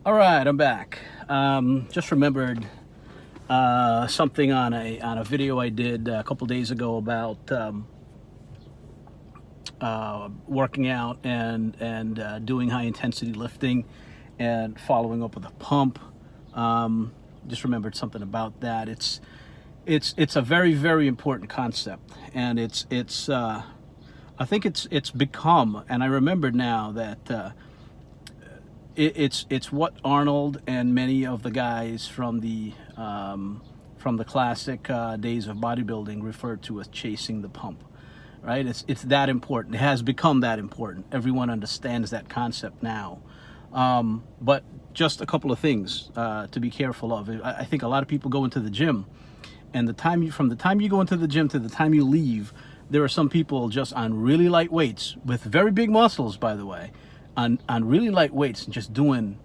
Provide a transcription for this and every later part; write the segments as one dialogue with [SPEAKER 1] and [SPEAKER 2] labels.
[SPEAKER 1] All right, I'm back. Just remembered something on a video I did a couple days ago about working out and doing high intensity lifting and following up with a pump. Just remembered something about that. It's a very important concept, and it's I think it's become, and I remembered now that. It's what Arnold and many of the guys from the classic days of bodybuilding referred to as chasing the pump, right? It's that important. It has become that important. Everyone understands that concept now. But just a couple of things to be careful of. I think a lot of people go into the gym, and from the time you go into the gym to the time you leave, there are some people just on really light weights with very big muscles, by the way, on really light weights, just doing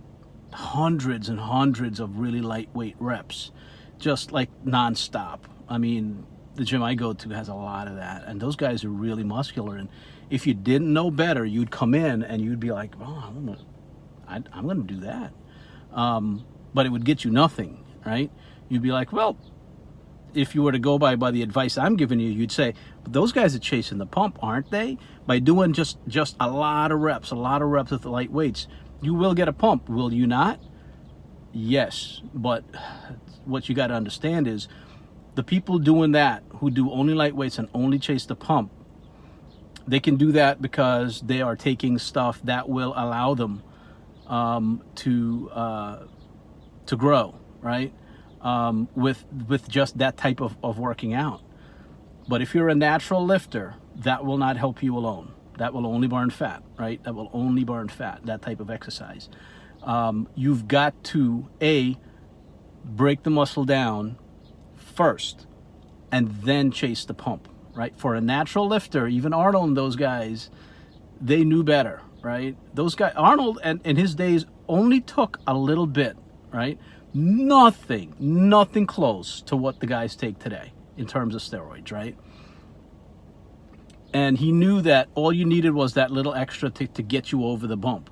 [SPEAKER 1] hundreds and hundreds of really lightweight reps, just like nonstop. I mean, the gym I go to has a lot of that, and those guys are really muscular. And if you didn't know better, you'd come in and you'd be like, "Oh, I'm gonna do that," but it would get you nothing, right? You'd be like, "Well, if you were to go by the advice I'm giving you, you'd say, but those guys are chasing the pump, aren't they? By doing just a lot of reps with the light weights, you will get a pump, will you not? Yes, but what you got to understand is the people doing that, who do only light weights and only chase the pump, they can do that because they are taking stuff that will allow them to grow, right? With just that type of working out. But if you're a natural lifter, that will not help you alone. That will only burn fat, right? That will only burn fat, that type of exercise. You've got to, break the muscle down first and then chase the pump, right? For a natural lifter, even Arnold and those guys, they knew better, right? Those guys, Arnold and in his days only took a little bit, right? Nothing close to what the guys take today in terms of steroids, right? And he knew that all you needed was that little extra to get you over the bump.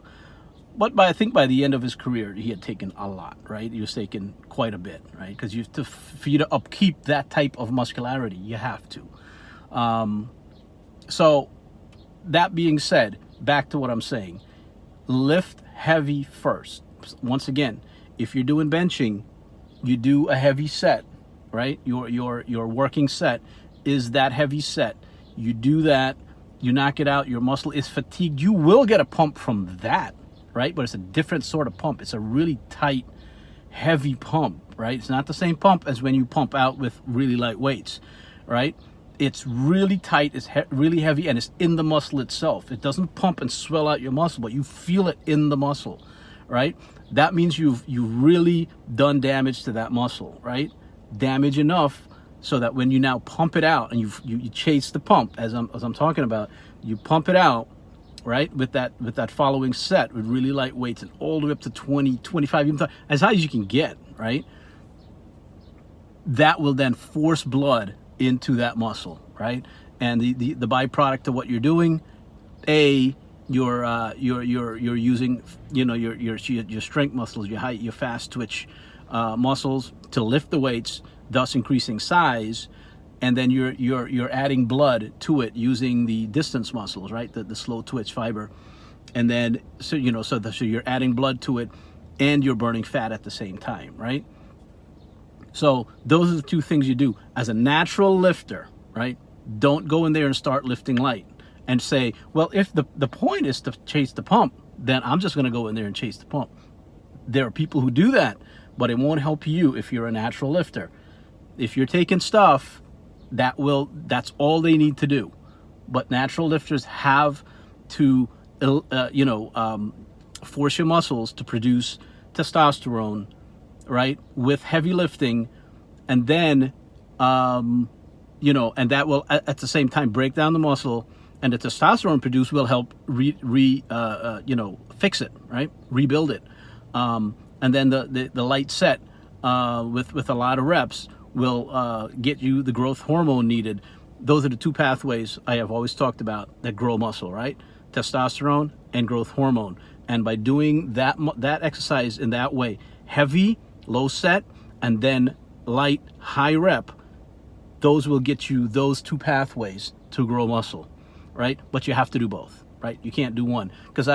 [SPEAKER 1] But I think by the end of his career, he had taken a lot, right? He was taking quite a bit, right? Because for you to upkeep that type of muscularity, you have to. So that being said, back to what I'm saying, lift heavy first. Once again, if you're doing benching, you do a heavy set, right? Your working set is that heavy set. You do that, you knock it out, your muscle is fatigued. You will get a pump from that, right? But it's a different sort of pump. It's a really tight, heavy pump, right? It's not the same pump as when you pump out with really light weights, right? It's really tight, it's really heavy, and it's in the muscle itself. It doesn't pump and swell out your muscle, but you feel it in the muscle, right? That means you've really done damage to that muscle, right? Damage enough so that when you now pump it out and you chase the pump, as I'm talking about, you pump it out, right, with that following set with really light weights and all the way up to 20, 25, even as high as you can get, right? That will then force blood into that muscle, right? And the byproduct of what you're doing, you're using, your strength muscles, your fast twitch muscles to lift the weights, thus increasing size, and then you're adding blood to it using the distance muscles, right? The slow twitch fiber, and then so you're adding blood to it, and you're burning fat at the same time, right? So those are the two things you do as a natural lifter, right? Don't go in there and start lifting light and say, well, if the point is to chase the pump, then I'm just going to go in there and chase the pump. There are people who do that, but it won't help you if you're a natural lifter. If you're taking stuff, that's all they need to do. But natural lifters have to, force your muscles to produce testosterone, right, with heavy lifting, and then, and that will at the same time break down the muscle, and the testosterone produced will help fix it, right, rebuild it, and then the light set with a lot of reps will get you the growth hormone needed. Those are the two pathways I have always talked about that grow muscle, right? Testosterone and growth hormone. And by doing that exercise in that way, heavy, low set, and then light, high rep, those will get you those two pathways to grow muscle, right? But you have to do both, right? You can't do one. Because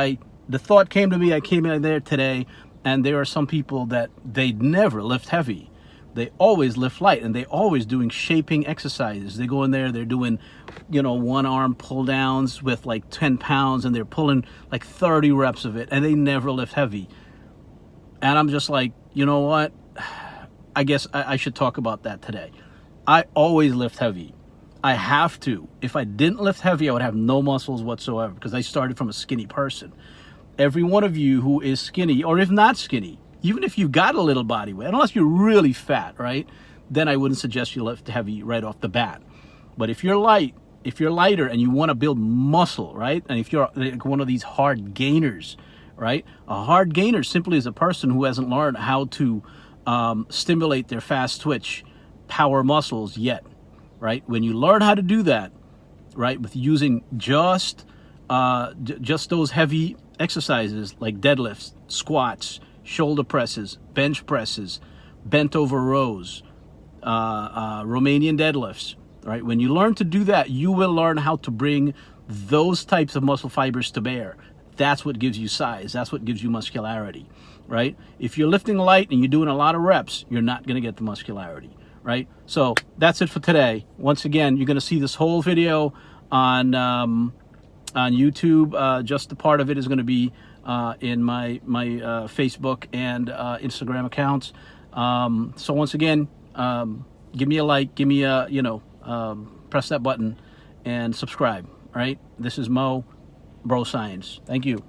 [SPEAKER 1] the thought came to me, I came in there today, and there are some people that they never lift heavy. They always lift light, and they always doing shaping exercises. They go in there, they're doing, one arm pull downs with like 10 pounds, and they're pulling like 30 reps of it, and they never lift heavy. And I'm just like, you know what? I guess I should talk about that today. I always lift heavy. I have to. If I didn't lift heavy, I would have no muscles whatsoever, because I started from a skinny person. Every one of you who is skinny, or if not skinny, even if you've got a little body weight, unless you're really fat, right? Then I wouldn't suggest you lift heavy right off the bat. But if you're lighter and you want to build muscle, right? And if you're like one of these hard gainers, right? A hard gainer simply is a person who hasn't learned how to stimulate their fast twitch power muscles yet, right? When you learn how to do that, right, with using just those heavy exercises like deadlifts, squats, shoulder presses, bench presses, bent over rows, Romanian deadlifts, right? When you learn to do that, you will learn how to bring those types of muscle fibers to bear. That's what gives you size. That's what gives you muscularity, right? If you're lifting light and you're doing a lot of reps, you're not going to get the muscularity, right? So that's it for today. Once again, you're going to see this whole video on YouTube. Just a part of it is going to be in my Facebook and Instagram accounts. So once again, give me a like, give me a, press that button and subscribe. All right. This is Mo, Bro Science. Thank you.